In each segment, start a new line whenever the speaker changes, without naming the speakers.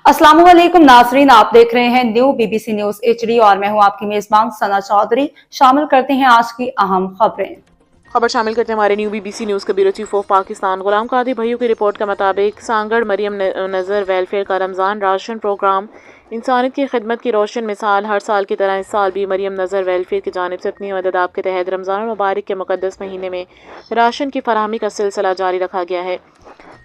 अस्सलाम वालेकुम नाजरीन, आप देख रहे हैं न्यू बीबीसी न्यूज एचडी और मैं हूं आपकी मेजबान सना चौधरी। शामिल करते हैं आज की अहम खबरें।
खबर शामिल करते हैं हमारे न्यू बीबीसी न्यूज़ के bureau chief of Pakistan Ghulam Qadir Bhaiyu की रिपोर्ट के मुताबिक सांगड़ मरियम नज़र वेलफेयर का रमज़ान राशन प्रोग्राम इंसानियत की खिदमत की रोशन मिसाल। हर साल की तरह इस साल भी मरियम नज़र वेलफेयर की जानिब से अपनी मदद आपके तहत रमज़ान मुबारक के मुकद्दस महीने में राशन की फराहमी का सिलसिला जारी रखा गया है।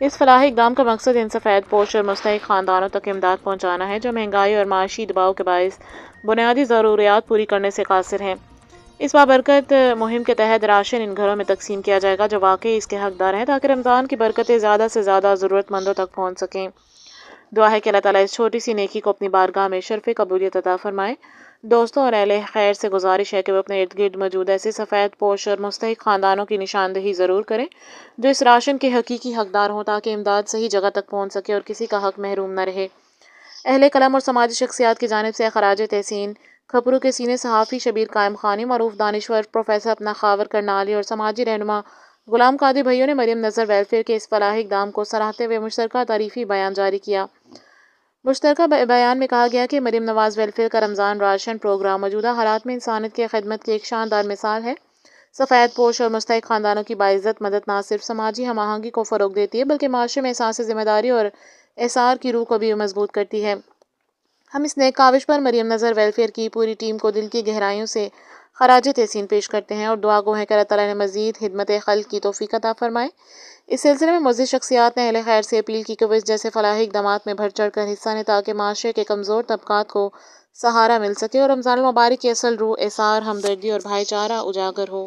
इस फलाही इक़दाम का मकसद इन सफ़ेद पोश और मुस्तहिक ख़ानदानों तक इमदाद पहुँचाना है जो महंगाई और माशी दबाव के बायस बुनियादी ज़रूरियात पूरी करने से कासिर हैं। इस बाबरकत मुहिम के तहत राशन इन घरों में तकसीम किया जाएगा जो वाकई इसके हकदार हैं, ताकि रमज़ान की बरकतें ज़्यादा से ज़्यादा ज़रूरतमंदों तक पहुँच सकें। दुआ है कि अल्लाह ताला इस छोटी सी नेकी को अपनी बारगाह में शर्फ़ कबूलियत अता फरमाए। दोस्तों और अहले खैर से गुजारिश है कि वो अपने इर्द गिर्द मौजूद ऐसे सफ़ेद पोश और मुस्तहिक ख़ानदानों की निशानदही ज़रूर करें जो इस राशन के हकीकी हकदार हों, ताकि इमदाद सही जगह तक पहुँच सके और किसी का हक महरूम न रहे। अहले कलम और समाजी शख्सियात की जानिब से खराज तहसीन खपरू के सीने सहाफ़ी शबीर कायम खानी, मरूफ दानिश्वर प्रोफेसर अपना खावर करनाली और समाजी रहनुमा गुलाम कादिर भैया ने मरियम नज़र वेलफेयर के इस फलाही इक़दाम को सराहते हुए मुश्तरका तारीफ़ी बयान जारी किया। मुश्तरका बयान में कहा गया कि मरियम नवाज़ वेलफेयर का रमज़ान राशन प्रोग्राम मौजूदा हालात में इंसानियत की खिदमत की एक शानदार मिसाल है। सफ़ेद पोश और मुस्तहिक ख़ानदानों की बाइज़्ज़त मदद न सिर्फ समाजी हम आहंगी को फ़रोग़ देती है बल्कि माशरे में एहसास ज़िम्मेदारी और एसार की रूह को भी मजबूत करती है। हम इस नेक काविश पर मरियम नज़र वेलफेयर की पूरी टीम को दिल की गहराइयों से खराज तहसीन पेश करते हैं और दुआ गो है कि अल्लाह ताला ने मज़ीद हिदमत खल्क़ की तौफ़ीक़ अता फ़रमाए। इस सिलसिले में मुअज़्ज़िज़ शख्सियात ने अहले खैर से अपील की कि वह इस जैसे फलाही इक़दामात में बढ़ चढ़ कर हिस्सा लें, ताकि माशरे के कमज़ोर तबक़ात को सहारा मिल सके और रमज़ान मुबारक की असल रूह एसार, हमदर्दी और भाईचारा उजागर हो।